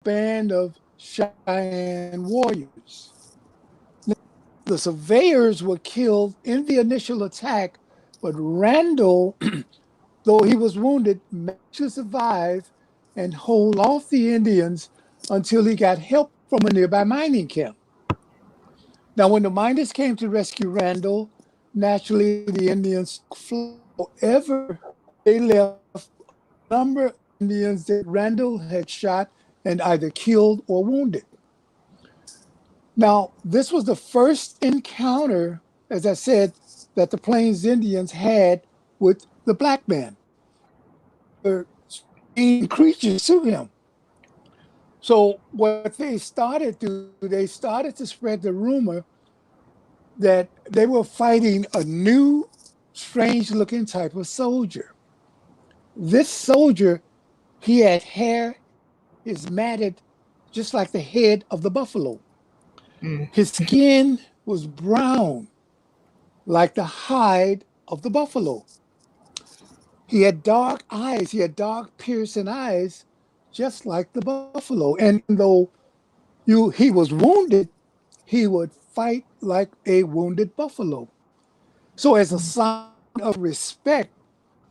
band of Cheyenne warriors. The surveyors were killed in the initial attack, but Randall, though he was wounded, managed to survive and hold off the Indians until he got help from a nearby mining camp. Now, when the miners came to rescue Randall, naturally the Indians fled. However, they left a number of Indians that Randall had shot and either killed or wounded. Now, this was the first encounter, as I said, that the Plains Indians had with the black man. They're strange creatures to him. So what they started to do, they started to spread the rumor that they were fighting a new, strange-looking type of soldier. This soldier, he had hair, is matted just like the head of the buffalo. Mm. His skin was brown, like the hide of the buffalo. He had dark eyes. He had dark, piercing eyes, just like the buffalo. And though he was wounded, he would fight like a wounded buffalo. So, as a sign of respect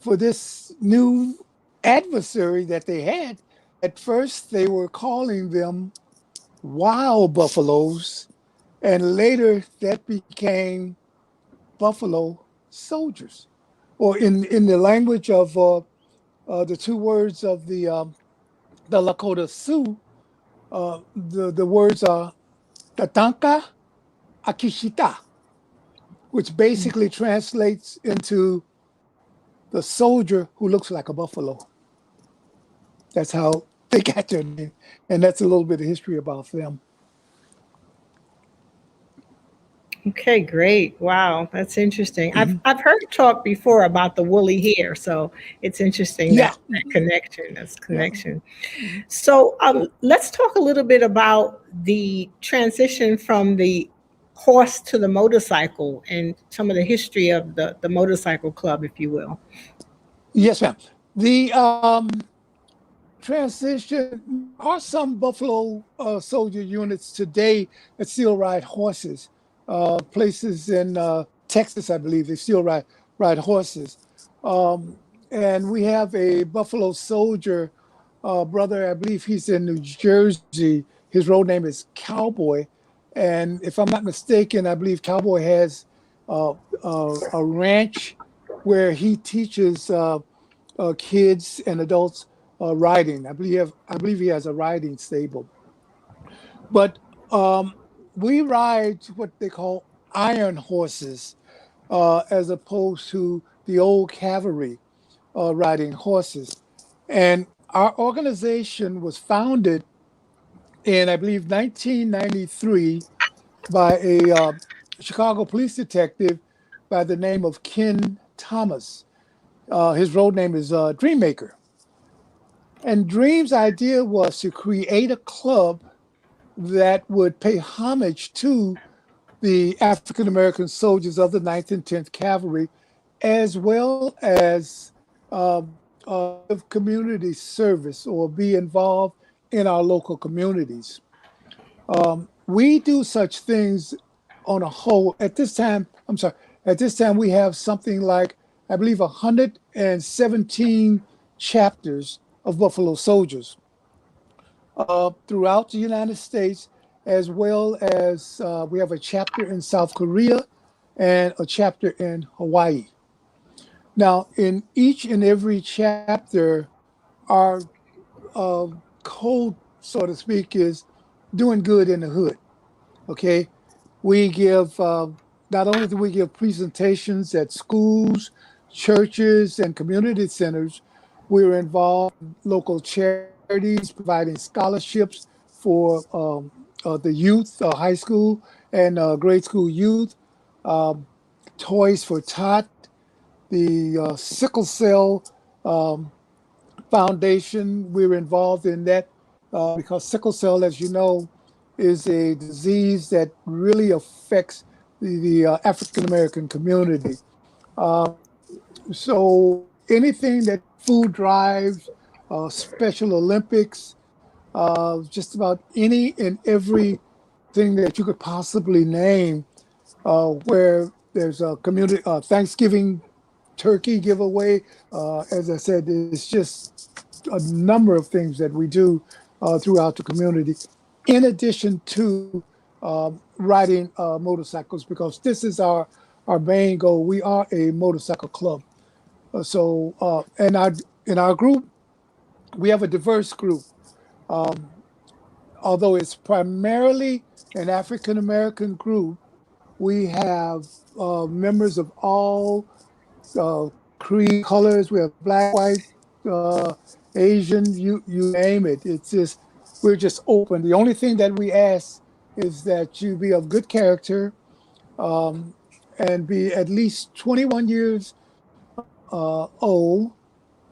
for this new adversary that they had, at first they were calling them wild buffaloes, and later that became buffalo soldiers. Or in the language of the two words of the Lakota Sioux, the words are Tatanka Akishita, which basically translates into the soldier who looks like a buffalo. That's how they got their name. And that's a little bit of history about them. Okay, great. Wow, that's interesting. I've Mhm. I've heard talk before about the woolly hair, so it's interesting Yeah. that connection. That's Yeah. connection. Mhm. So let's talk a little bit about the transition from the horse to the motorcycle and some of the history of the motorcycle club, if you will. Yes, ma'am. The transition, there are some Buffalo soldier units today that still ride horses. Places in Texas, I believe, they still ride horses. Um, and we have a Buffalo soldier brother, I believe he's in New Jersey. His road name is Cowboy. And if I'm not mistaken, I believe Cowboy has a ranch where he teaches kids and adults riding. I believe he has a riding stable. But we ride what they call iron horses, as opposed to the old cavalry riding horses. And our organization was founded in, I believe, 1993 by a Chicago police detective by the name of Ken Thomas. His road name is Dreammaker. And Dream's idea was to create a club that would pay homage to the African American soldiers of the Ninth and 10th Cavalry, as well as give community service or be involved in our local communities. We do such things on a whole. At this time, I'm sorry, at this time we have something like, I believe, 117 chapters of Buffalo Soldiers throughout the United States, as well as we have a chapter in South Korea and a chapter in Hawaii. Now, in each and every chapter, our uh, code, so to speak, is doing good in the hood. Okay, we give not only do we give presentations at schools, churches, and community centers, we're involved in local charities, providing scholarships for the youth, high school and grade school youth, um, toys for tot, the sickle cell um, foundation. We're involved in that because sickle cell, as you know, is a disease that really affects the African American community. Uh, so anything that food drives, Special Olympics, just about any and every thing that you could possibly name, where there's a community Thanksgiving turkey giveaway. As I said, it's just a number of things that we do throughout the community, in addition to riding motorcycles, because this is our main goal. We are a motorcycle club. And in our group, we have a diverse group. Um, Although it's primarily an African American group, we have members of all creed colors. We have black, white, uh, Asian, you name it. It's just we're just open. The only thing that we ask is that you be of good character, um, and be at least 21 years old,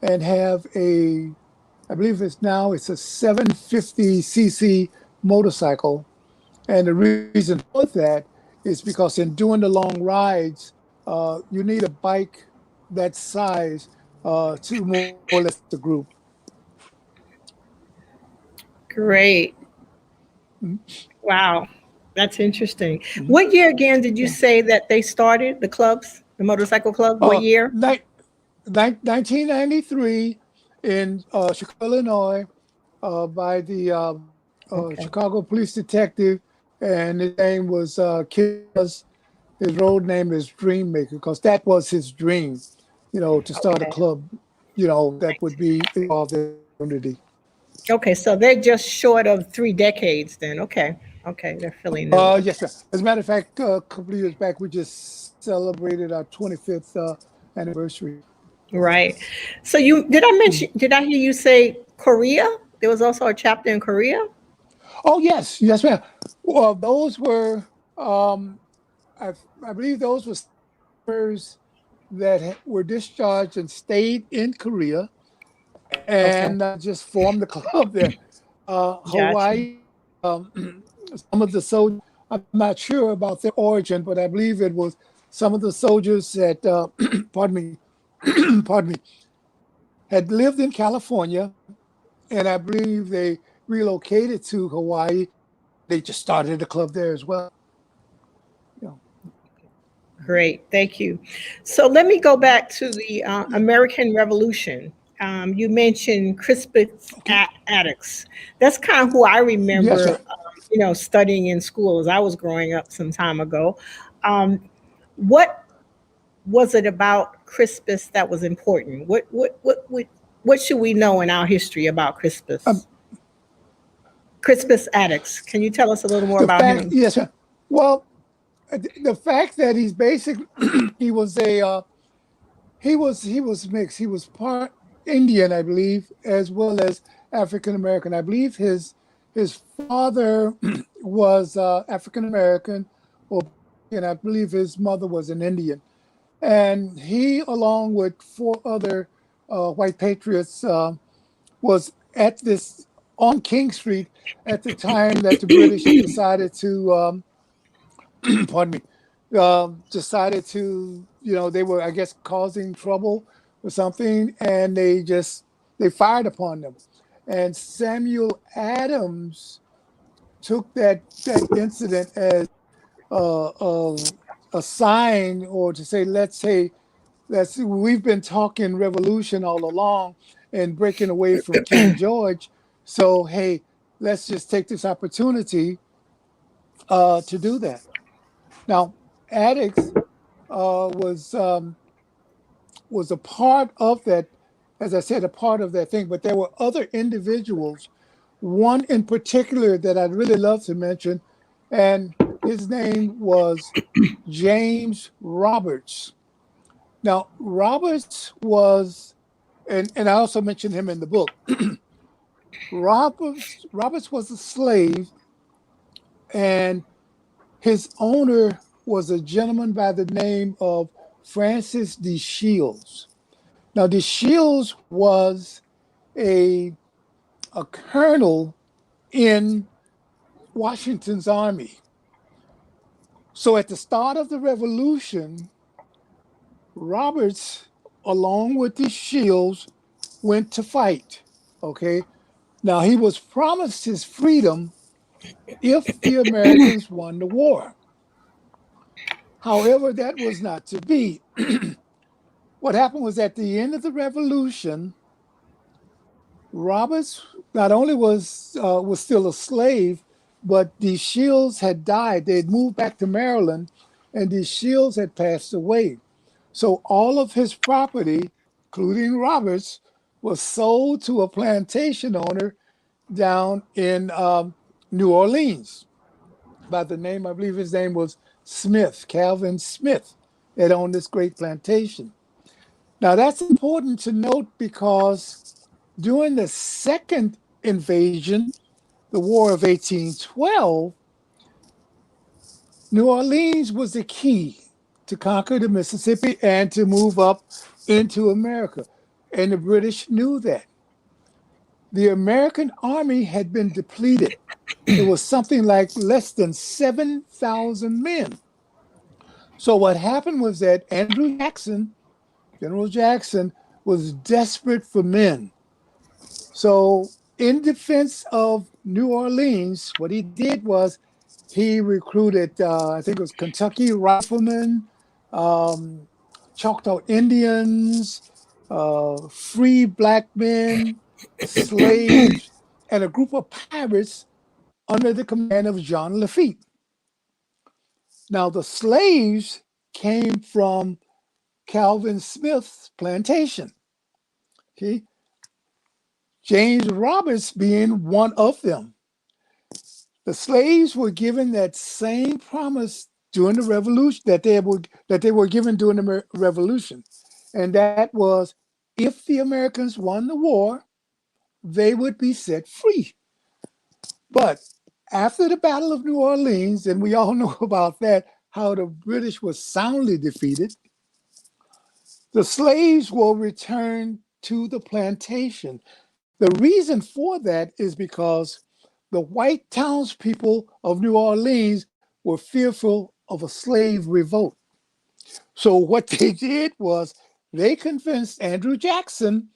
and have I believe it's a 750cc motorcycle. And the reason for that is because in doing the long rides, you need a bike that size to more or less the group. Great. Mhm. Wow. That's interesting. Mhm. What year again did you Yeah. say that they started the clubs, the motorcycle club? What Uh, year? ni- 1993 in Chicago, Illinois, by the Okay. Chicago police detective, and his name was Kills. His road name is Dreammaker because that was his dream, to start a Okay. club, that would be involved in the community. Okay. So they're just short of 3 decades then. Okay. Okay. They're fairly new. Yes, Okay. ma'am. As a matter of fact, a couple of years back, we just celebrated our 25th anniversary. Right. So you did I mention Mhm. did I hear you say Korea? There was also a chapter in Korea? Oh, yes, yes, ma'am. Well, those were, um, I, I believe those were members that were discharged and stayed in Korea Okay. and just formed the club there. Gotcha. Hawaii, some of the soldiers, I'm not sure about their origin, but I believe it was some of the soldiers that, pardon me, pardon me, had lived in California, and I believe they relocated to Hawaii. They just started a club there as well. You know. Great, thank you. So let me go Mhm. back to the Yeah. American Revolution. You mentioned Crispus Okay. Attucks. That's kind of who I Yes, remember, ma'am. studying in school as I was growing up some time ago. Um, what was it about Crispus that was important? What should we know in our history about Um, Crispus? Crispus Attucks. Can you tell us a little more the about fact, him? yes, ma'am. Well, the fact that he's basically he was a he was mixed. He was part Indian, I believe, as well as African American. I believe his father was African American, or and I believe his mother was an Indian. And he, along with four other white patriots, was at this on King Street at the time that the British decided to pardon me, decided to, they were, I guess, causing trouble or something, and they fired upon them. And Samuel Adams took that incident as uh, uh, a sign, or to say, let's we've been talking revolution all along and breaking away from King George. So hey, let's just take this opportunity to do that. Now, Addicts was a part of that, as I said, a part of that thing. But there were other individuals. One in particular that I'd really love to mention, and his name was James Roberts. Now, Roberts was, and I also mentioned him in the book. Roberts was a slave, and his owner was a gentleman by the name of Francis de Shields. Now, de Shields was a a colonel in Washington's army. So at the start of the revolution, Roberts, along with the Shields, went to fight. Okay. Now, he was promised his freedom if the Americans won the war. However, that was not to be. What happened was at the end of the Revolution, Roberts not only was still a slave, but these Shields had died. They had moved back to Maryland, and these Shields had passed away. So all of his property, including Roberts, was sold to a plantation owner down in New Orleans by the name, I believe his name was Smith, Calvin Smith, that owned this great plantation. Now that's important to note because during the second invasion, the War of 1812, New Orleans was the key to conquer the Mississippi and to move up into America. And the British knew that. The American army had been depleted. It was something like less than 7,000 men. So what happened was that Andrew Jackson, General Jackson, was desperate for men. So in defense of New Orleans, what he did was he recruited, I think it was Kentucky riflemen, um, Choctaw Indians, free black men, slaves, and a group of pirates under the command of John Lafitte. Now, the slaves came from Calvin Smith's plantation. Okay, James Roberts being one of them. The slaves were given that same promise during the revolution that they were given during the revolution, and that was if the Americans won the war, they would be set free. But after the Battle of New Orleans, and we all know about that, how the British were soundly defeated, the slaves were returned to the plantation. The reason for that is because the white townspeople of New Orleans were fearful of a slave revolt. So what they did was they convinced Andrew Jackson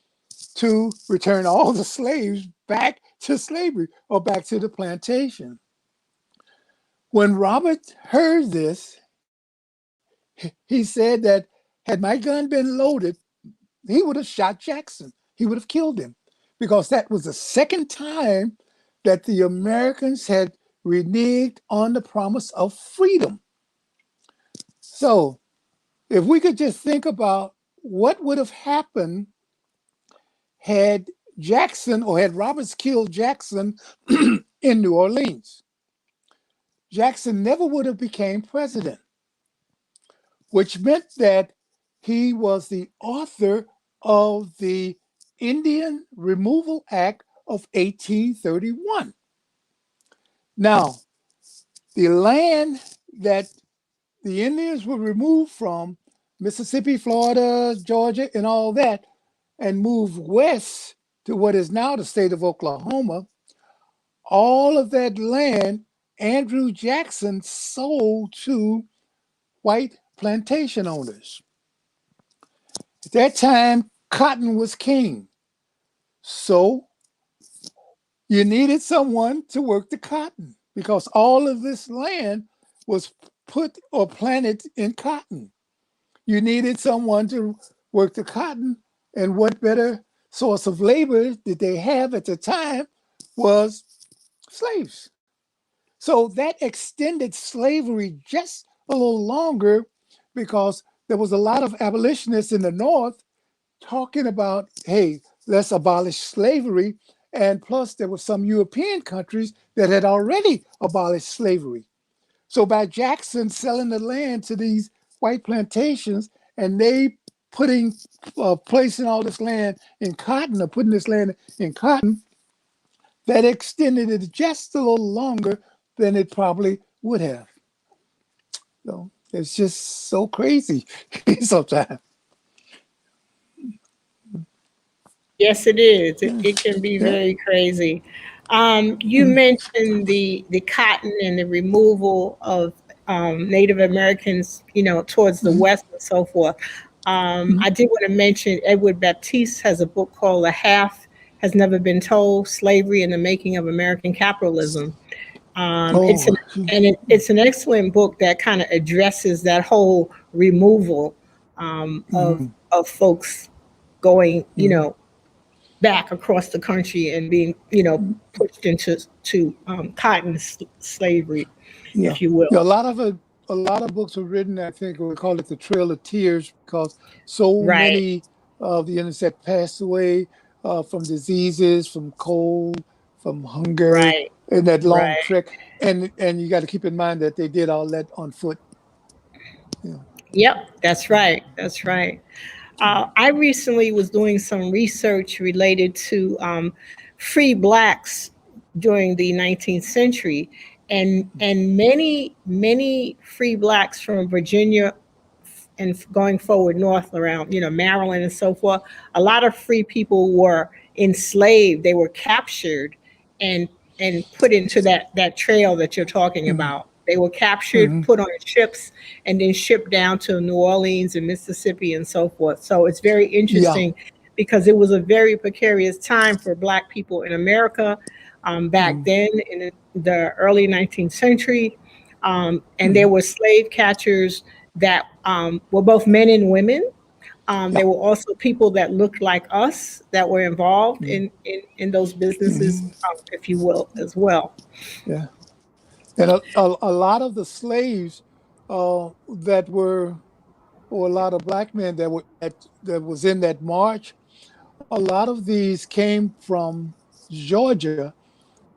to return all the slaves back to slavery or back to the plantation. When Robert heard this, he said that had my gun been loaded, he would have shot Jackson. He would have killed him because that was the second time that the Americans had reneged on the promise of freedom. So, if we could just think about what would have happened had Jackson or had Roberts killed Jackson in New Orleans, Jackson never would have became president, which meant that he was the author of the Indian Removal Act of 1831. Now, the land that the Indians were removed from, Mississippi, Florida, Georgia, and all that, and moved west to what is now the state of Oklahoma, all of that land Andrew Jackson sold to white plantation owners. At that time, cotton was king. So you needed someone to work the cotton because all of this land was put or planted in cotton. You needed someone to work the cotton, and what better source of labor did they have at the time was slaves. So that extended slavery just a little longer because there was a lot of abolitionists in the North talking about, hey, let's abolish slavery. And plus, there were some European countries that had already abolished slavery. So by Jackson selling the land to these white plantations and they placing all this land in cotton or putting this land in cotton, that extended it just a little longer than it probably would have. So it's just so crazy sometimes. Yes, it is. Yeah. It can be Yeah. very crazy. You Mhm. mentioned the cotton and the removal of Native Americans, towards the Mhm. west and so forth. Mhm. I did want to mention Edward Baptiste has a book called has never been told: Slavery and the Making of American Capitalism. It's Oh, it's an excellent book that kind of addresses that whole removal mhm, of folks going, mhm. back across the country and being, pushed into cotton slavery, Yeah, if you will. yeah. A lot of books were written. I think we call it the Trail of Tears because so Right, many of the innocent passed away from diseases, from cold, from hunger, right, and that long right. trek. And you got to keep in mind that they did all that on foot. You know. Yep, that's right. That's right. I recently was doing some research related to free blacks during the 19th century, and many free blacks from Virginia and going forward north around, Maryland and so forth. A lot of free people were enslaved. They were captured and put into that trail that you're talking Mhm, about. They were captured, mhm. put on ships, and then shipped down to New Orleans and Mississippi and so forth. So it's very Yeah. interesting because it was a very precarious time for Black people in America back Mhm, then in the early 19th century. And there mhm. were slave catchers that were both men and women. Yeah. There were also people that looked like us that were involved Mhm, in those businesses, mhm. if you will, as well. Yeah. And a lot of the slaves that were, or a lot of black men that was in that march, a lot of these came from Georgia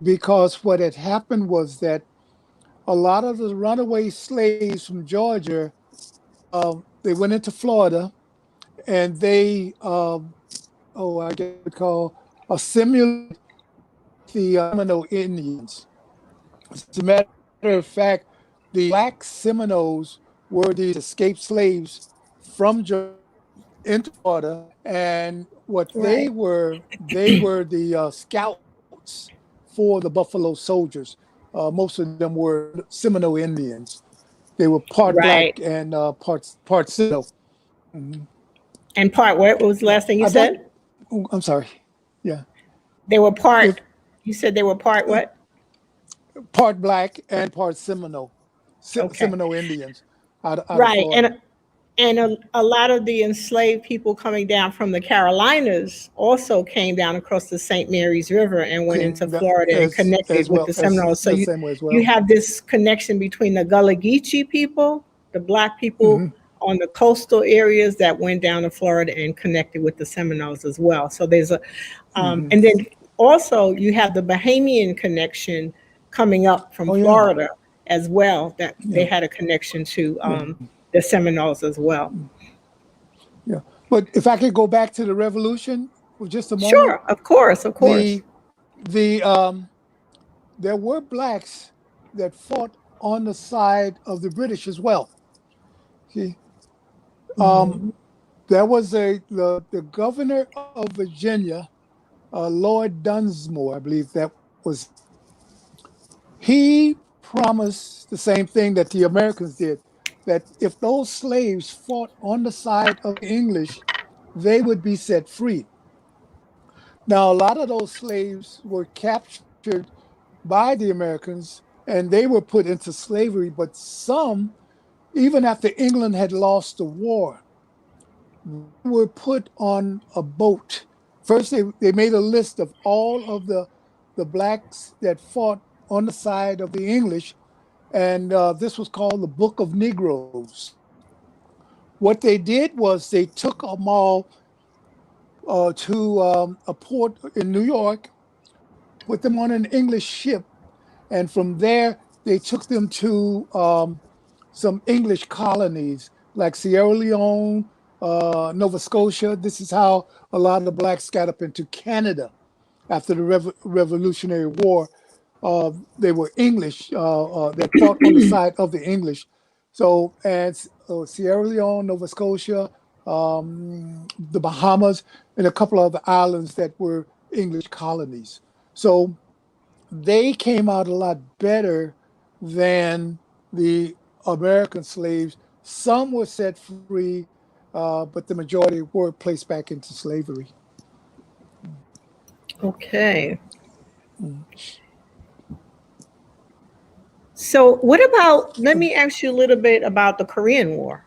because what had happened was that a lot of the runaway slaves from Georgia, they went into Florida and they, I guess what call assimilate the Seminole Indians. As a matter of fact, the black Seminoles were these escaped slaves from Georgia into Florida, and what Right, they were the scouts for the Buffalo Soldiers. Most of them were Seminole Indians. They were part black right. and part Seminole. Mhm. And part what was the Yeah, last thing you I'd like. said? Oh, I'm sorry. Yeah, They were if part. You said they were part what? part black and part Seminole, Okay, Seminole Indians out of right. Florida. And a lot of the enslaved people coming down from the Carolinas also came down across the St. Mary's River and went into Came Florida and connected as with well the as Seminoles. So the same way as you well. have this connection between the Gullah Geechee people, the Black people Hmm. on the coastal areas that went down to Florida and connected with the Seminoles as well. So there's Hmm. and then also you have the Bahamian connection coming up from Oh yeah, Florida as well, that they yeah, had a connection to yeah, the Seminoles as well. yeah. But if I could go back to the revolution for just a moment, Sure, of course, of course. the the there were blacks that fought on the side of the British as well. See, um, Mhm. there was the governor of Virginia, Lord Dunsmore, I believe that was. He promised the same thing that the Americans did, that if those slaves fought on the side of the English, they would be set free. Now, a lot of those slaves were captured by the Americans and they were put into slavery, but some, even after England had lost the war, were put on a boat. First, they made a list of all of the blacks that fought on the side of the English, and this was called the Book of Negroes. What they did was they took them all to a port in New York, put them on an English ship, and from there they took them to some English colonies like Sierra Leone, Nova Scotia. This is how a lot of the blacks got up into Canada after the Revolutionary War. They were English that fought on the side of the English. So, as Sierra Leone, Nova Scotia, the Bahamas, and a couple of other islands that were English colonies. So they came out a lot better than the American slaves. Some were set free, but the majority were placed back into slavery. Okay. Mm. So, what about? Let me ask you a little bit about the Korean War,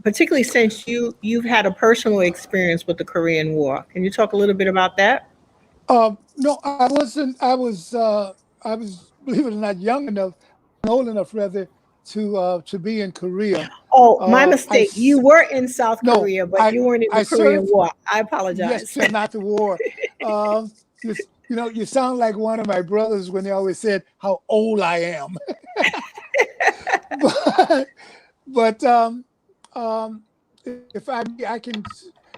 particularly since you've had a personal experience with the Korean War. Can you talk a little bit about that? No, I wasn't. I was, believe it or not, young enough, old enough rather, to be in Korea. Oh, my I mistake. You were in South no, Korea, but you weren't in the I Korean served. War. I Yes, apologize. but not the war. Um, you sound like one of my brothers when they always said how old I am. but but if I can,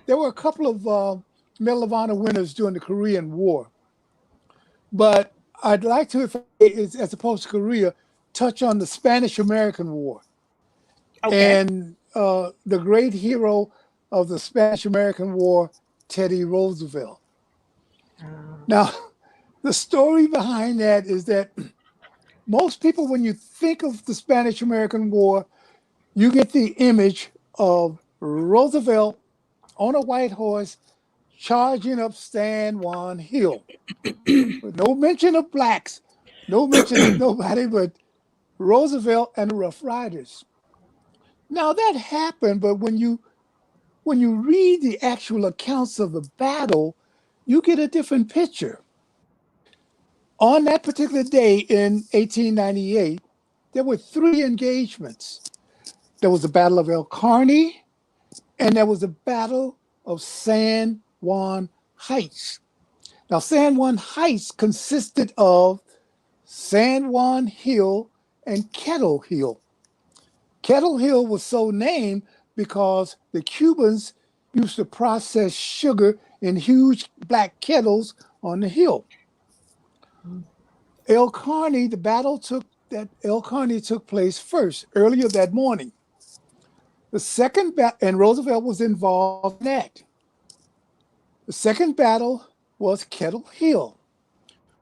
there were a couple of Medal of Honor winners during the Korean War. But I'd like to, if as opposed to Korea, touch on the Spanish American War Okay. and the great hero of the Spanish American War, Teddy Roosevelt. Now, the story behind that is that most people, when you think of the Spanish American War, you get the image of Roosevelt on a white horse charging up San Juan Hill with no mention of blacks, no mention of nobody but Roosevelt and the Rough Riders. Now that happened, but when you read the actual accounts of the battle, you get a different picture. On that particular day in 1898, there were three engagements. There was the Battle of El Carney, and there was the Battle of San Juan Heights. Now, San Juan Heights consisted of San Juan Hill and Kettle Hill. Kettle Hill was so named because the Cubans used to process sugar in huge black kettles on the hill. El Carney, the battle took that El Carney took place first earlier that morning. The second battle, and Roosevelt was involved in that. The second battle was Kettle Hill.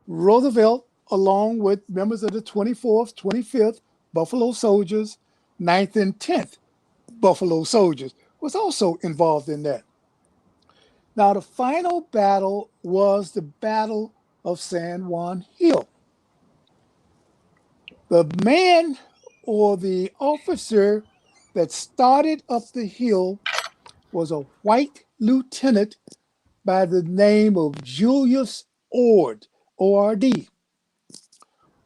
Roosevelt, along with members of the 24th, 25th Buffalo Soldiers, 9th and 10th Buffalo Soldiers, was also involved in that. Now, the final battle was the Battle of San Juan Hill. The man or the officer that started up the hill was a white lieutenant by the name of Julius Ord, ORD.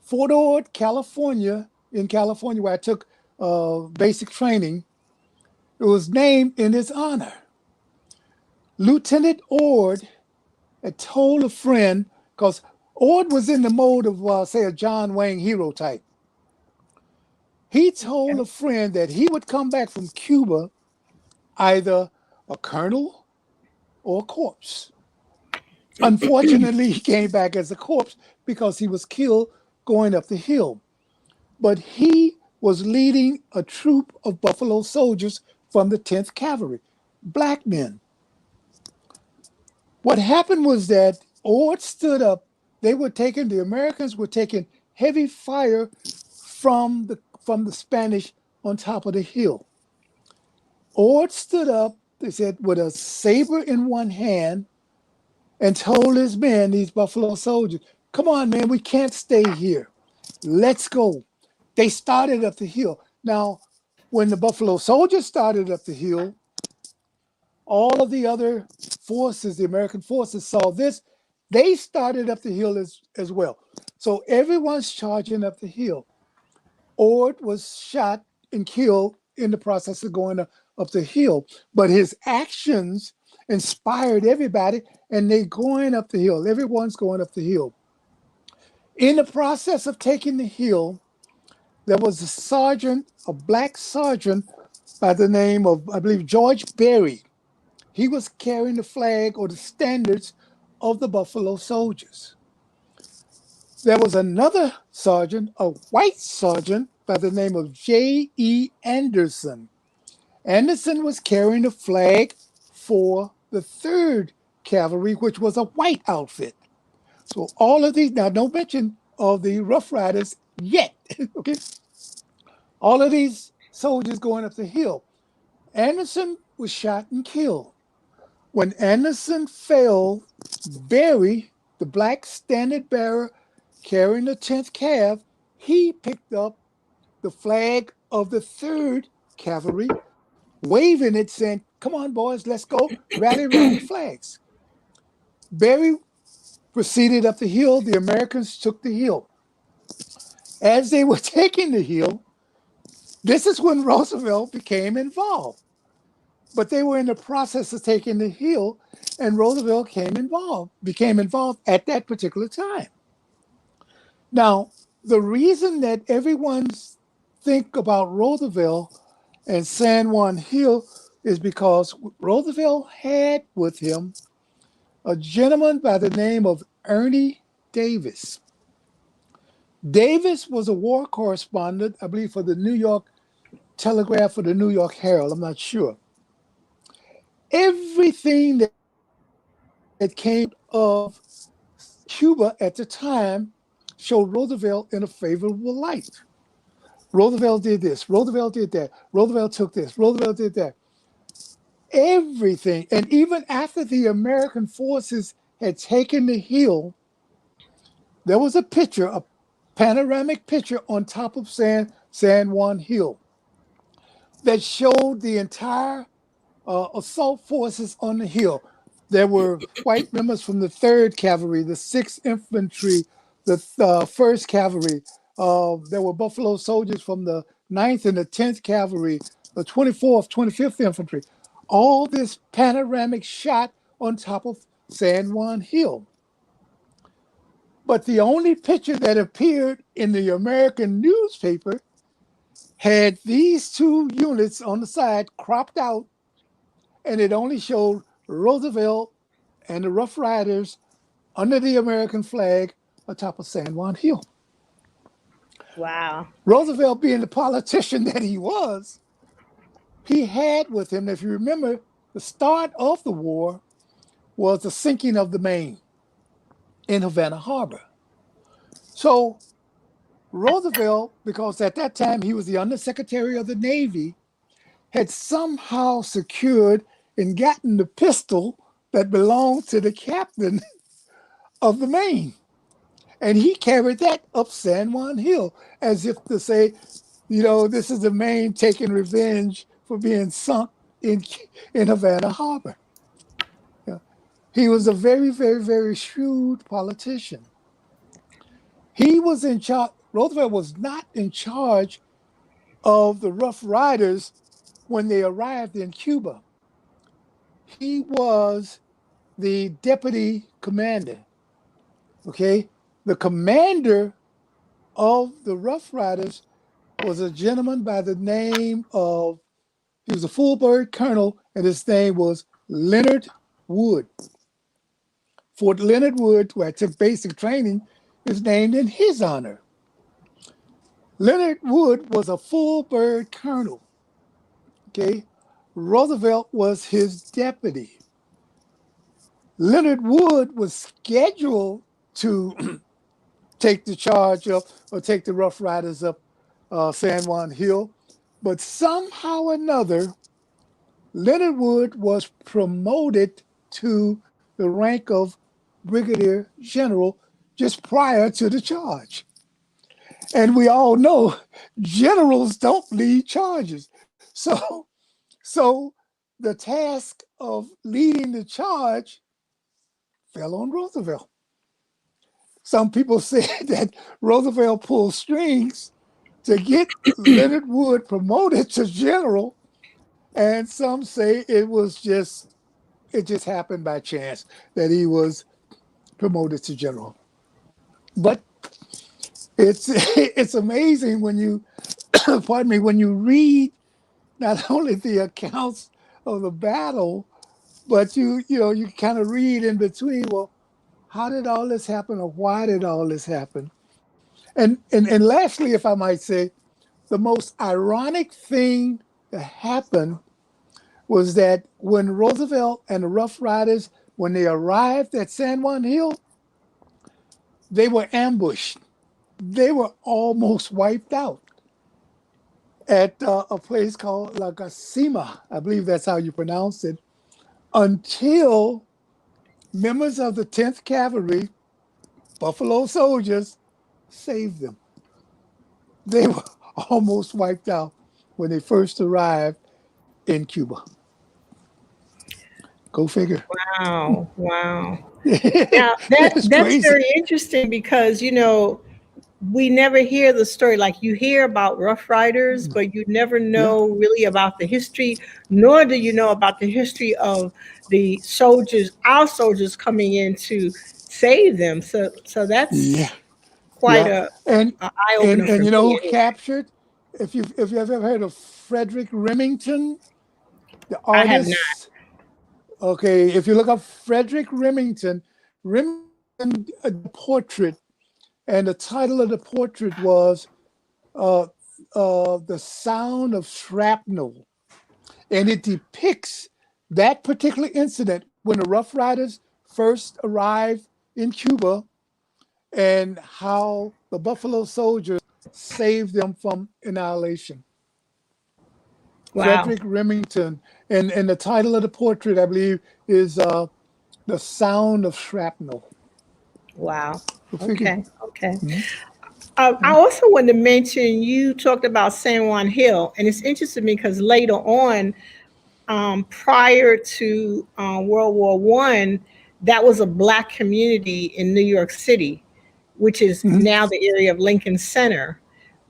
Fort Ord, California, in California, where I took basic training, it was named in his honor. Lieutenant Ord had told a friend, because Ord was in the mode of, say, a John Wayne hero type. He told a friend that he would come back from Cuba either a colonel or a corpse. Unfortunately, he came back as a corpse because he was killed going up the hill. But he was leading a troop of Buffalo soldiers from the 10th Cavalry, black men. What happened was that Ord stood up. The Americans were taking heavy fire from the Spanish on top of the hill. Ord stood up, they said, with a saber in one hand and told his men, these Buffalo soldiers, come on, man, we can't stay here. Let's go. They started up the hill. Now, when the Buffalo soldiers started up the hill, all of the other forces, the American forces, saw this. They started up the hill as well. So everyone's charging up the hill. Ord was shot and killed in the process of going up the hill, but his actions inspired everybody, and they going up the hill. Everyone's going up the hill. In the process of taking the hill, there was a black sergeant by the name of, I believe, George Berry. He was carrying the flag or the standards of the Buffalo Soldiers. There was another sergeant, a white sergeant by the name of J.E. Anderson. Anderson was carrying the flag for the 3rd Cavalry, which was a white outfit. So all of these, now don't mention of the Rough Riders yet, okay? All of these soldiers going up the hill. Anderson was shot and killed. When Anderson fell, Berry the black standard bearer carrying the 10th Cav, he picked up the flag of the 3rd Cavalry, waving it, saying, "Come on, boys, let's go rally around the flags." Berry proceeded up the hill. The Americans took the hill. As they were taking the hill, this is when Roosevelt became involved. But they were in the process of taking the hill, and Roosevelt became involved at that particular time. Now, the reason that everyone's think about Roosevelt and San Juan Hill is because Roosevelt had with him a gentleman by the name of Ernie Davis. Davis was a war correspondent, I believe, for the New York Telegraph or the New York Herald, I'm not sure. Everything that came of Cuba at the time showed Roosevelt in a favorable light. Roosevelt did this, Roosevelt did that, Roosevelt took this, Roosevelt did that. Everything. And even after the American forces had taken the hill, there was a picture, a panoramic picture on top of San Juan Hill that showed the entire assault forces on the hill. There were white members from the 3rd Cavalry, the 6th Infantry, the 1st Cavalry. There were Buffalo soldiers from the 9th and the 10th Cavalry, the 24th, 25th Infantry. All this panoramic shot on top of San Juan Hill. But the only picture that appeared in the American newspaper had these 2 units on the side cropped out, and it only showed Roosevelt and the Rough Riders under the American flag atop of San Juan Hill. Wow. Roosevelt, being the politician that he was, he had with him, if you remember, the start of the war was the sinking of the Maine in Havana Harbor. So Roosevelt, because at that time he was the Undersecretary of the Navy, had somehow secured and gotten the pistol that belonged to the captain of the Maine. And he carried that up San Juan Hill as if to say, this is the Maine taking revenge for being sunk in Havana Harbor. Yeah. He was a very, very, very shrewd politician. He was in charge. Roosevelt was not in charge of the Rough Riders when they arrived in Cuba. He was the deputy commander. Okay? The commander of the Rough Riders was a gentleman by the name of, he was a full bird colonel, and his name was Leonard Wood. Fort Leonard Wood, where I took basic training, is named in his honor. Leonard Wood was a full bird colonel. Okay? Roosevelt was his deputy. Leonard Wood was scheduled to take the charge up or take the Rough Riders up San Juan Hill, but somehow or another, Leonard Wood was promoted to the rank of Brigadier General just prior to the charge. And we all know generals don't lead charges. So the task of leading the charge fell on Roosevelt. Some people said that Roosevelt pulled strings to get Leonard Wood promoted to general, and some say it just happened by chance that he was promoted to general. But it's amazing when you pardon me, when you read not only the accounts of the battle, but you kind of read in between, well, how did all this happen, or why did all this happen? And lastly, if I might say, the most ironic thing that happened was that when Roosevelt and the Rough Riders, when they arrived at San Juan Hill, they were ambushed. They were almost wiped out at a place called La Gasima. I believe that's how you pronounce it, until members of the 10th Cavalry Buffalo soldiers saved them. They were almost wiped out when they first arrived in Cuba. Go figure. Wow, wow. Now It's that's crazy. very interesting because we never hear the story. Like you hear about Rough Riders, but you never Yeah. know really about the history, nor do you know about the history of the soldiers, our soldiers coming in to save them. So Yeah. that's quite Yeah. a, And a eye and opener for and you know me who anyway. captured? If you've ever heard of Frederick Remington, the I have not. artist. Okay, if you look up Frederick Remington a portrait, and the title of the portrait was uh, "The Sound of Shrapnel," and it depicts that particular incident when the Rough Riders first arrived in Cuba and how the Buffalo Soldiers saved them from annihilation. Wow. Frederick Remington, and the title of the portrait, I believe, is "The Sound of Shrapnel." Wow. Go figure. Okay. Okay. Mhm. I Yeah. also wanted to mention you talked about San Juan Hill, and it's interesting because later on, prior to World War One, that was a black community in New York City, which is Mhm. now the area of Lincoln Center.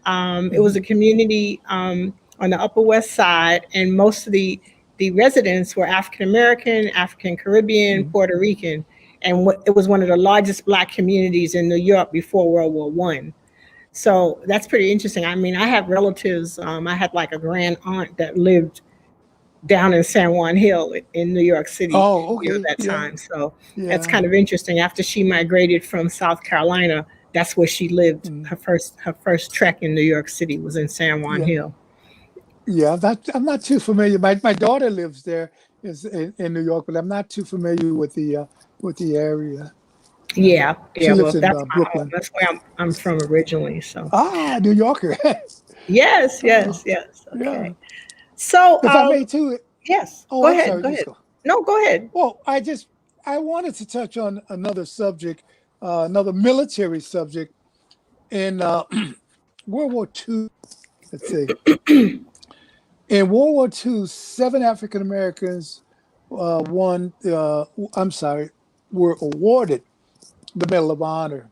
It Mhm. was a community on the Upper West Side, and most of the residents were African American, African Caribbean, Mhm. Puerto Rican, and it was one of the largest black communities in New York before World War One. So that's pretty interesting. I mean, I have relatives. I had like a grand aunt that lived down in San Juan Hill in New York City, Oh, okay. that Yeah. time. So that's Yeah. kind of interesting. After she migrated from South Carolina, that's where she lived. Mm. Her first trek in New York City was in San Juan Yeah. Hill. Yeah. I'm not too familiar. My daughter lives there, is in New York, but I'm not too familiar with the area. Yeah, She yeah. lives Well, in that's my home. Brooklyn. That's where I'm from originally. So Ah, New Yorker. yes, Oh, yes, yes. yeah. Okay. So If I may too. yes. Oh, Go I'm ahead. sorry. Go Just ahead. go. No, go ahead. Well, I wanted to touch on another subject, another military subject in World War II. Let's see. In World War II, 7 African Americans won. I'm sorry, were awarded the Medal of Honor.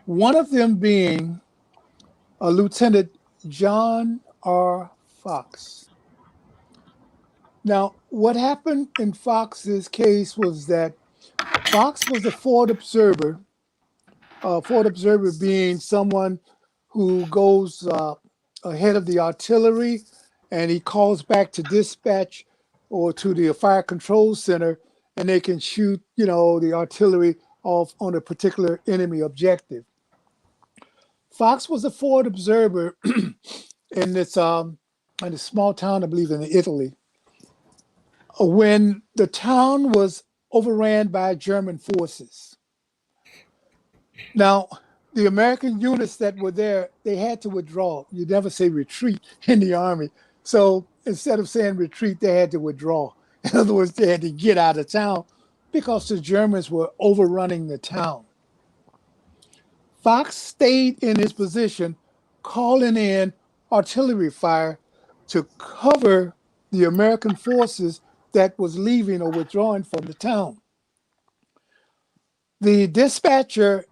One of them being Lieutenant John R. Fox. Now, what happened in Fox's case was that Fox was a forward observer. Forward observer being someone who goes ahead of the artillery, and he calls back to dispatch or to the fire control center, and they can shoot, the artillery off on a particular enemy objective. Fox was a forward observer in a small town, I believe, in Italy, when the town was overran by German forces. Now, the American units that were there, they had to withdraw. You never say retreat in the army. So instead of saying retreat, they had to withdraw. In other words, they had to get out of town because the Germans were overrunning the town. Fox stayed in his position, calling in artillery fire to cover the American forces that was leaving or withdrawing from the town. The dispatcher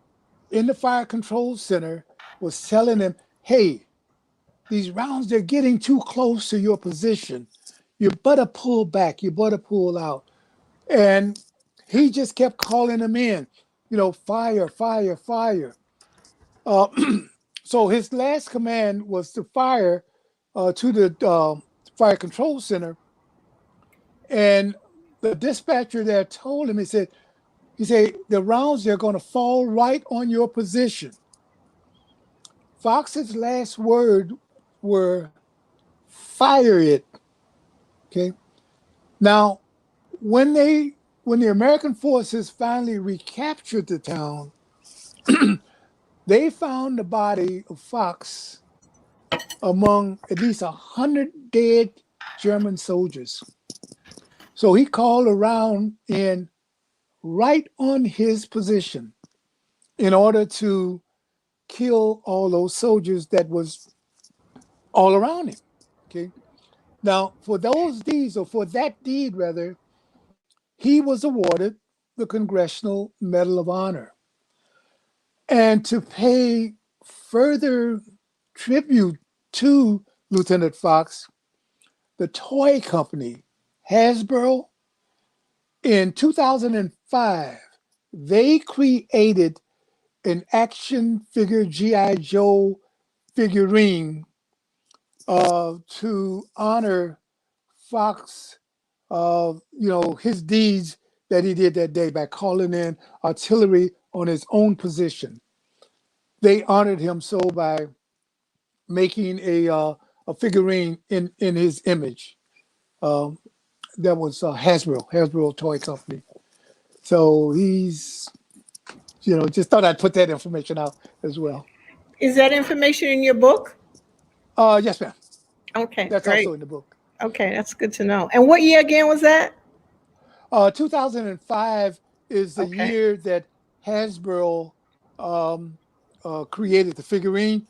in the fire control center was telling him, hey, these rounds, they're getting too close to your position. You better pull back. You better pull out. And he just kept calling them in, fire, fire, fire. Uh, so his last command was to fire to the fire control center. And the dispatcher there told him, he said, the rounds, they're going to fall right on your position. Fox's last word were fire it. Okay. Now, when they when the American forces finally recaptured the town, they found the body of Fox among at least 100 dead German soldiers. So he called around in right on his position in order to kill all those soldiers that was all around him. Okay. Now, for those deeds, or for that deed rather, he was awarded the Congressional Medal of Honor. And to pay further tribute to Lieutenant Fox, the toy company Hasbro, in 2005, they created an action figure G.I. Joe figurine to honor Fox, his deeds that he did that day by calling in artillery on his own position. They honored him so by making a figurine in his image. Um, that was Hasbro Toy Company. So he's, just thought I'd put that information out as well. Is that information in your book? Yes, ma'am. Okay, That's great. also in the book. Okay, that's good to know. And what year again was that? 2005 is the Okay. year that Hasbro created the figurine,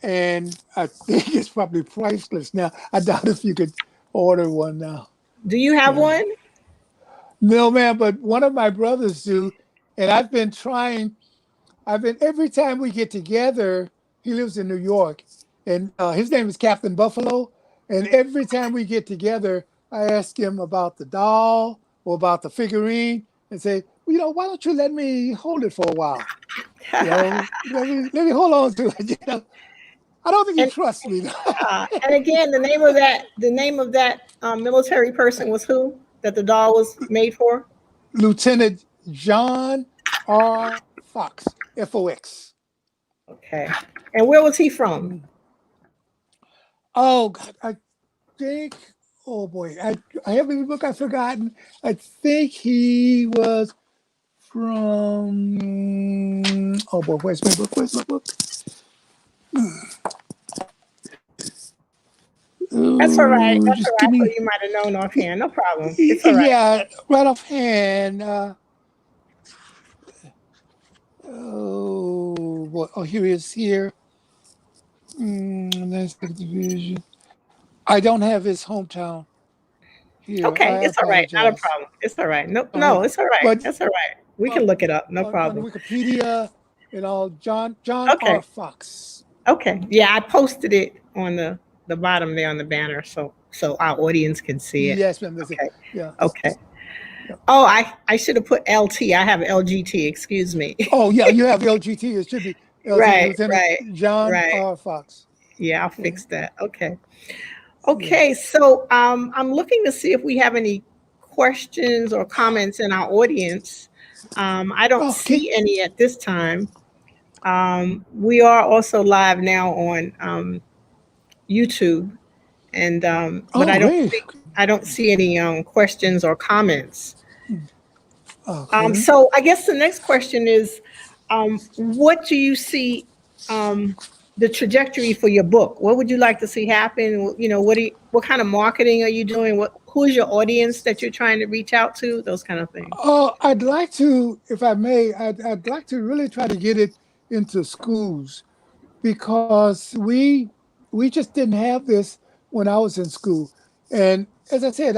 and I think it's probably priceless now. I doubt if you could order one now. Do you have Yeah. one? No, man, but one of my brothers do, and I've been trying. Every time we get together, he lives in New York, and his name is Captain Buffalo. And every time we get together, I ask him about the doll or about the figurine and say, well, why don't you let me hold it for a while? Let me hold on to it. I don't think he And trusts me. and again, the name of that military person was who? That the doll was made for? Lieutenant John R. Fox, FOX. Okay. And where was he from? Oh, God, I think, oh boy, I have a book I've forgotten. I think he was from, oh boy, where's my book? That's all right. Oh, That's all just right. give I me, thought you might have known offhand. No problem. It's all right. yeah, right offhand. Oh, here he is here. That's the division. I don't have his hometown here. Okay, I it's all right. Not a apologize. problem. It's all right. No, I don't have no, it. it's all right. But That's all right. We can uh, look it up. No on problem. Wikipedia, John R. Okay. Fox. Okay. Yeah, I posted it on the bottom there on the banner, so our audience can see it. Yes, ma'am. That's it. Okay. Yeah. Okay. Yeah. Oh, I should have put LT. I have LGT. Excuse me. Oh, yeah. You have LGT. It should be LT Right. Lieutenant Right. John Right. R. Fox. Yeah, I'll Yeah. fix that. Okay. Yeah. Okay. So I'm looking to see if we have any questions or comments in our audience. I don't Okay. see any at this time. We are also live now on YouTube, and but Oh, great. I don't see any questions or comments. Okay. So I guess the next question is, what do you see the trajectory for your book? What would you like to see happen? What kind of marketing are you doing? Who is your audience that you're trying to reach out to? Those kind of things. I'd like to, if I may, I'd like to really try to get it into schools because we just didn't have this when I was in school. And as I said,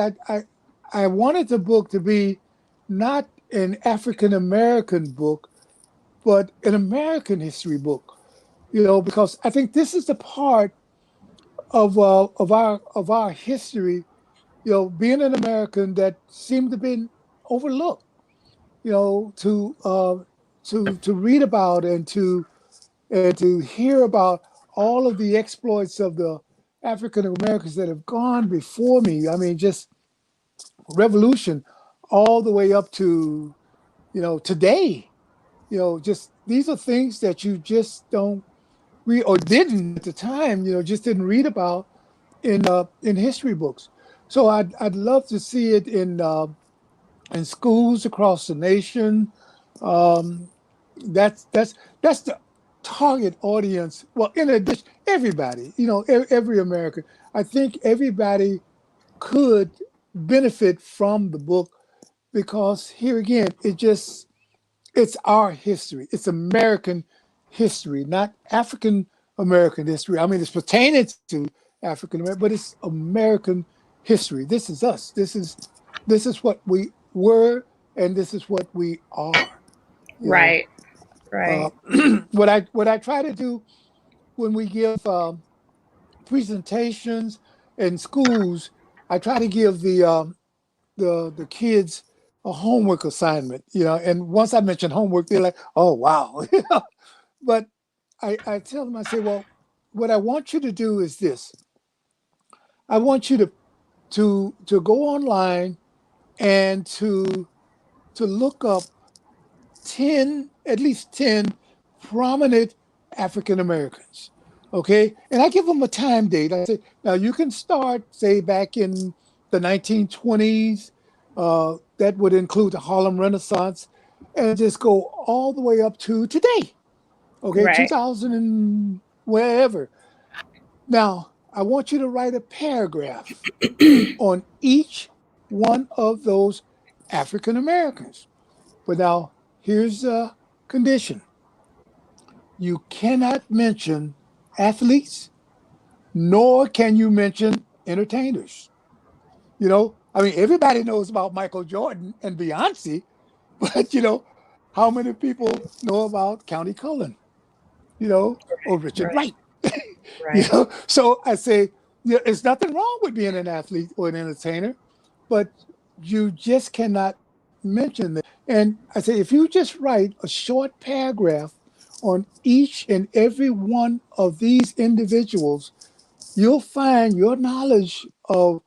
I wanted the book to be not an African American book, but an American history book. Because I think this is the part of our history, being an American that seemed to be overlooked. To read about and to hear about all of the exploits of the African Americans that have gone before me. I mean, just revolution all the way up to today. Just these are things that you just don't read or didn't at the time. Just didn't read about in history books. So I'd love to see it in schools across the nation. Um, that's the target audience. Well, in addition, everybody, every American. I think everybody could benefit from the book because here again, It's our history. It's American history, not African American history. I mean, it's pertaining to African American, but it's American history. This is us. This is what we were, and this is what we are. You know, Right. Right. uh, what I try to do when we give presentations in schools, I try to give the kids a homework assignment. And once I mention homework, they're like, "Oh wow!" But I tell them, I say, "Well, what I want you to do is this. I want you to go online and to look up 10, at least 10 prominent African Americans. Okay. And I give them a time date. I say, now you can start, say, back in the 1920s. That would include the Harlem Renaissance and just go all the way up to today. Okay. Right. 2000 and wherever. Now, I want you to write a paragraph on each one of those African Americans. But now, here's a condition: you cannot mention athletes, nor can you mention entertainers. I mean, everybody knows about Michael Jordan and Beyonce, but how many people know about County Cullen, or Richard Right. Wright? Right. So I say, there's nothing wrong with being an athlete or an entertainer, but you just cannot mention them. And I say, if you just write a short paragraph on each and every one of these individuals, you'll find your knowledge of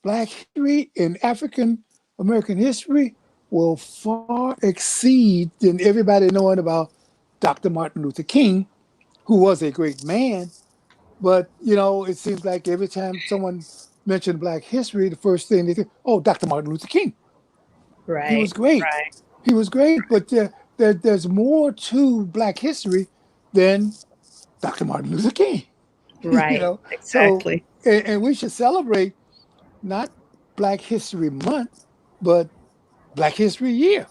Black history and African American history will far exceed than everybody knowing about Dr. Martin Luther King, who was a great man. But it seems like every time someone mentioned Black history, the first thing they think, "Oh, Dr. Martin Luther King. He was Right. great. Right. He was great." But there's more to Black history than Dr. Martin Luther King. Right. So Exactly. and we should celebrate not Black History Month, but Black History Year.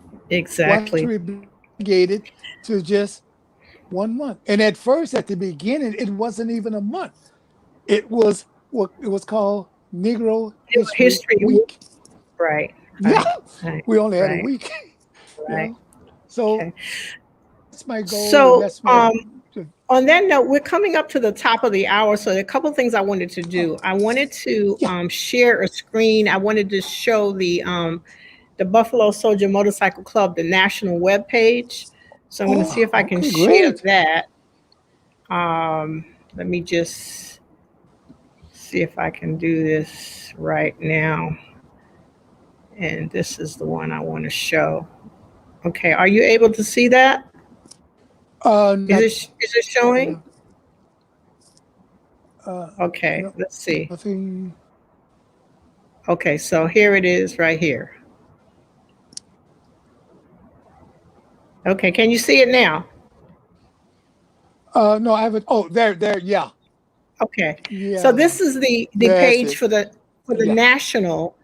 Why should Exactly. we relegated to just 1 month? And at first, at the beginning, it wasn't even a month. It was what it was called Negro History History. Week. Right. Yeah, Right. Right. we only had a Right. week. you Right. know. So Okay. that's my goal, and So, that's my. on that note, we're coming up to the top of the hour. So, a couple of things I wanted to Oh, do. I wanted to yeah. share a screen. I wanted to show the Buffalo Soldier Motorcycle Club, the national web page. So, I'm going to see Oh, if I can okay, share great. that. Let me just see if I can do this right now. And this is the one I want to show. Okay, are you able to see that? Not Is it showing? no, uh, Okay, no, let's see. nothing. Okay, so here it is right here. Okay, can you see it now? No, I haven't. Oh, there. Yeah, Okay, so yeah. this is the That's page it. for the Yeah. National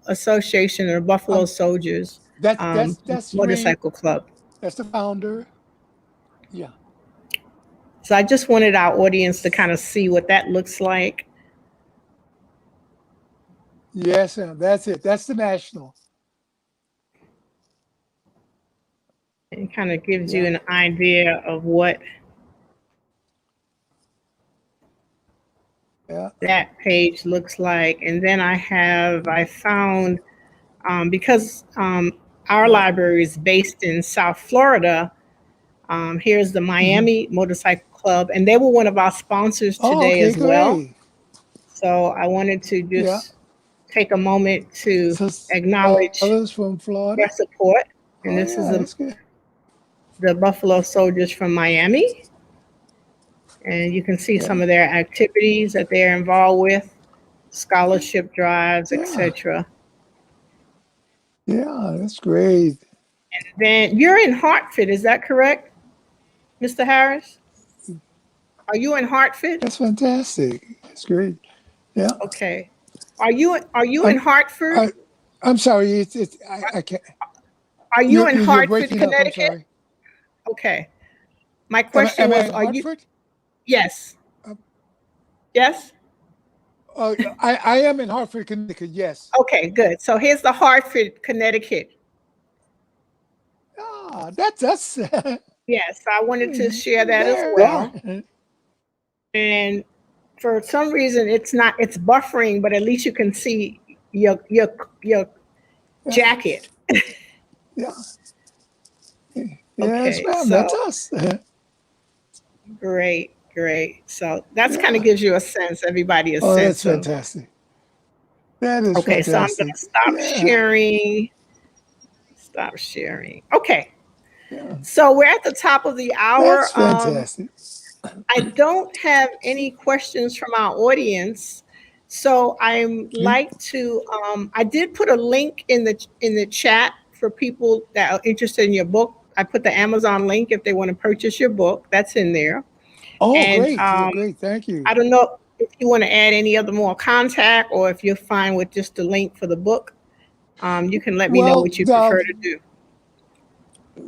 Association of Buffalo Um, Soldiers that's um, that's that's Reed. Motorcycle Club. That's the founder. Yeah. So I just wanted our audience to kind of see what that looks like. Yes, that's it. That's the national. It kind of gives you Yeah. an idea of what Yeah. that page looks like. And then I found, because our Yeah. library is based in South Florida, here's the Hmm. Miami Motorcycle Club, and they were one of our sponsors Oh, today okay, as well. great. So I wanted to Yeah. just take a moment to So acknowledge brothers from Florida. their support. And Oh this is yeah, that's good. the Buffalo Soldiers from Miami. And you can see Yeah. some of their activities that they're involved with, scholarship drives, Yeah. etc. Yeah. That's great. Then you're in Hartford, is that correct, Mr. Harris? Are you in Hartford? That's fantastic. That's great. Yeah. Okay. Are you in I'm I Hartford? I'm sorry. It's I can't. Are you in You're Hartford, breaking up. I'm Connecticut? sorry. Okay. My question Am I was, in are you? Hartford? Yes. Uh, Yes. I am in Hartford, Connecticut. Yes. Okay, good. So here's the Hartford, Connecticut. That's us. Yes, I wanted to share that as There we are. well. And for some reason, it's buffering, but at least you can see your Yeah. jacket. Yeah. Yes, Okay, ma'am. That's so us. great, great. So that's kind of Yeah. gives you a sense, everybody a Oh, that's sense of. fantastic. That is Okay, so I'm gonna fantastic. stop Yeah. sharing. Stop sharing. Okay, Yeah. so we're at the top of the That's hour. fantastic. I don't have any questions from our audience, so I'm Okay. like to. I did put a link in the chat for people that are interested in your book. I put the Amazon link if they want to purchase your book. That's in there, Oh, and great. Great. Thank you. I don't know if you want to add any other more contact or if you're fine with just the link for the book. You can let me know Well, what you prefer to do.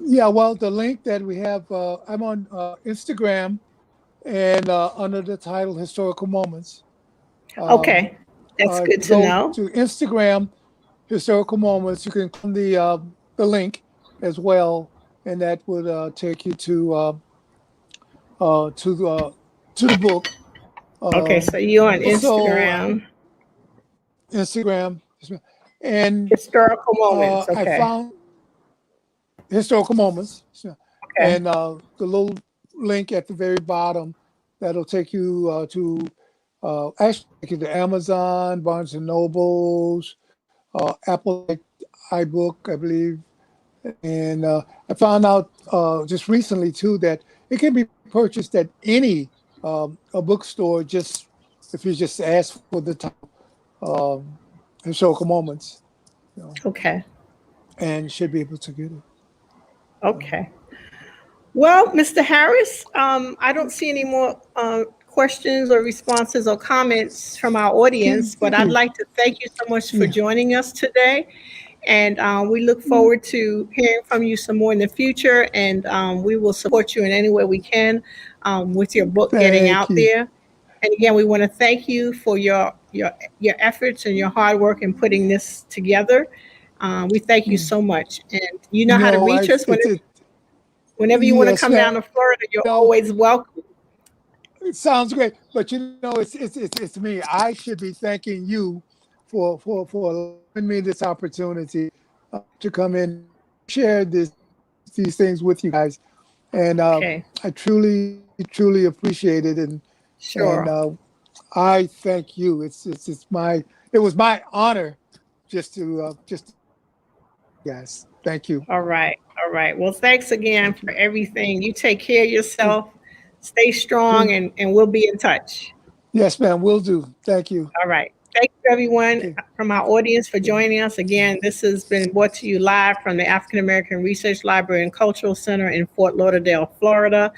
yeah, well, the link that we have, I'm on Instagram and under the title Historical Moments. Um, Okay, that's if good you to go know. to Instagram, Historical Moments, you can click on the link as well, and that would take you uh, to the to the book. Okay, so you're on Also, Instagram. Instagram, and Historical moments. I Okay. found Historical Moments, Okay. and the little link at the very bottom that'll take you to actually take you to Amazon, Barnes and Nobles, Apple iBook, I believe. And I found out just recently too that it can be purchased at any a bookstore just if you just ask for the title, Historical Moments, you know, Okay. and should be able to get it. Okay. Well, Mr. Harris, I don't see any more questions or responses or comments from our Okay, audience, but thank I'd you. like to thank you so much for Yeah. joining us today. And we look forward to hearing from you some more in the future. And we will support you in any way we can with your book getting Thank out you. there. And again, we want to thank you for your efforts and your hard work in putting this together. We thank you so much. And you know how to No, reach us whenever you want to yes, come down man. to Florida. You're No, always welcome. it sounds great, but it's me. I should be thanking you for allowing me this opportunity to come in, share these things with you guys, and Okay, I truly appreciate it, and sure. I thank you. It was my honor just guys. Thank you. All right. All right. Well, thanks again Thank for you. everything. You take care of Okay. yourself, stay strong, Okay. and we'll be in touch. Yes, ma'am. Will do. Thank you. All right. Thank you, everyone, Okay. from our audience for Okay. joining us. Again, this has been brought to you live from the African American Research Library and Cultural Center in Fort Lauderdale, Florida.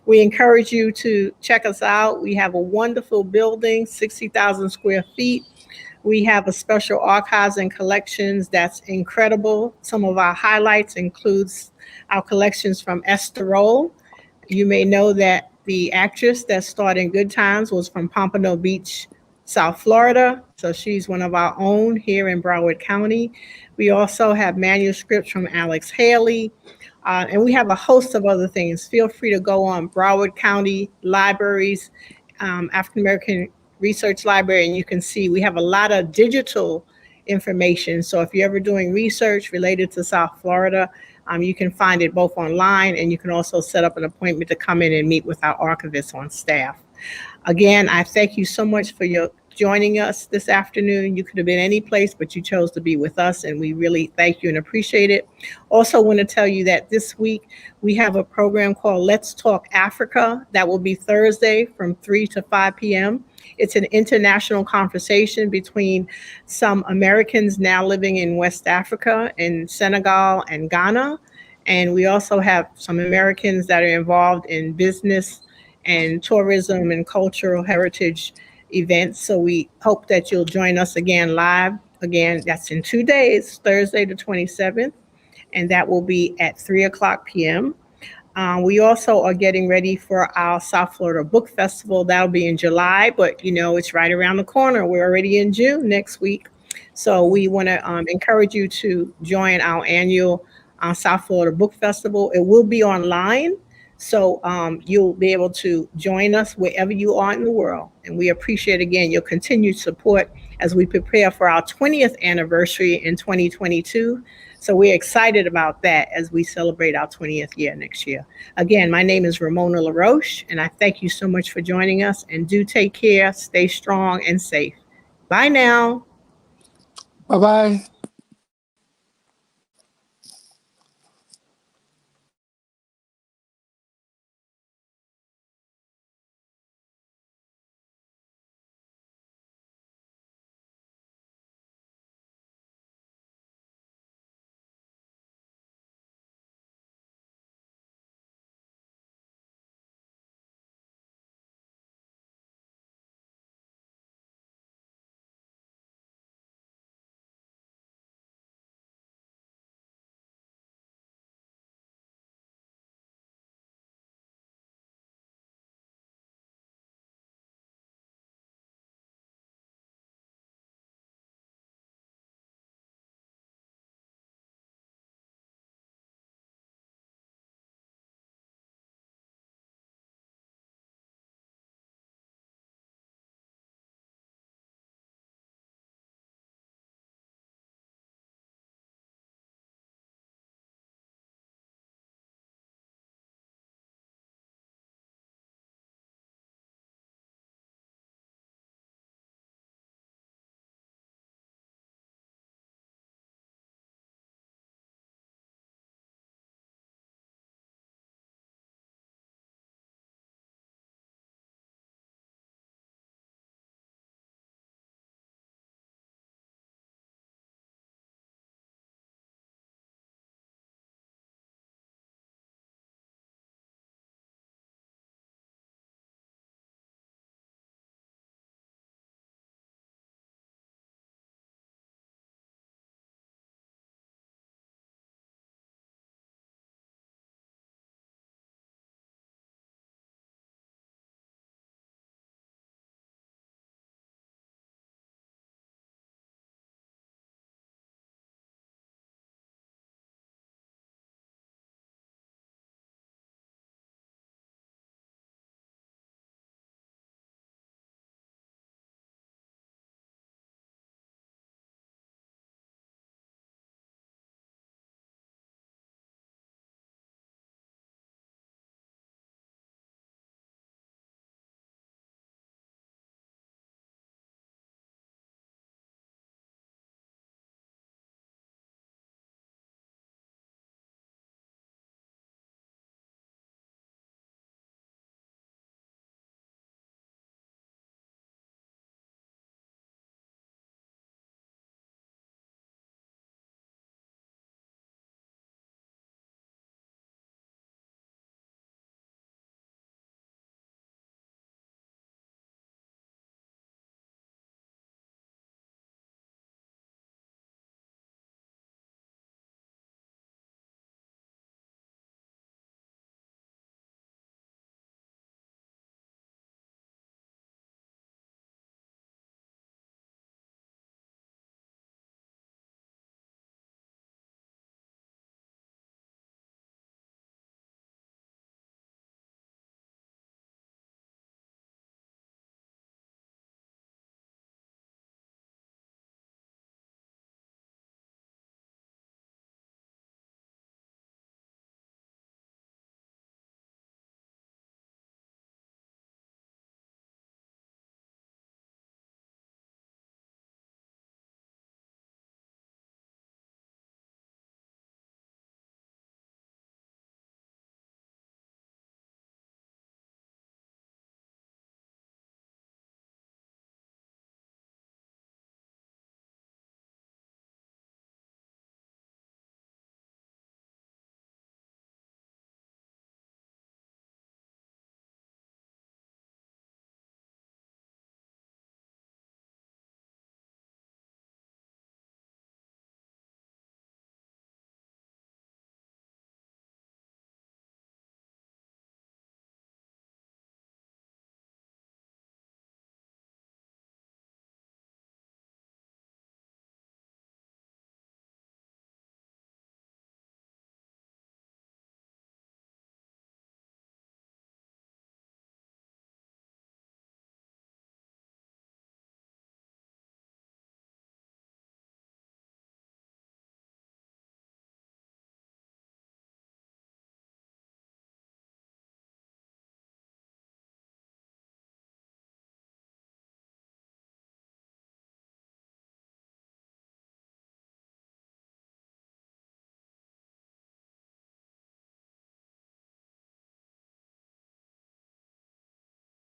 We encourage you to check us out. We have a wonderful building, 60,000 square feet. We have a special archives and collections that's incredible. Some of our highlights includes our collections from Esther Roll. You may know that the actress that starred in Good Times was from Pompano Beach, South Florida. So she's one of our own here in Broward County. We also have manuscripts from Alex Haley. And we have a host of other things. Feel free to go on Broward County Libraries, African American Research Library, and you can see we have a lot of digital information. So if you're ever doing research related to South Florida, you can find it both online, and you can also set up an appointment to come in and meet with our archivists on staff. Again, I thank you so much for your joining us this afternoon. You could have been any place, but you chose to be with us, and we really thank you and appreciate it. Also, want to tell you that this week we have a program called Let's Talk Africa that will be Thursday from 3 to 5 p.m. It's an international conversation between some Americans now living in West Africa, in Senegal and Ghana. And we also have some Americans that are involved in business and tourism and cultural heritage events. So we hope that you'll join us again live. Again, that's in 2 days, Thursday the 27th and that will be at 3 o'clock p.m. We also are getting ready for our South Florida Book Festival. That'll be in July, but it's right around the corner. We're already in June next week. So we want to encourage you to join our annual South Florida Book Festival. It will be online, so you'll be able to join us wherever you are in the world. And we appreciate, again, your continued support as we prepare for our 20th anniversary in 2022. So we're excited about that as we celebrate our 20th year next year. Again, my name is Ramona LaRoche, and I thank you so much for joining us. And do take care, stay strong and safe. Bye now. Bye bye.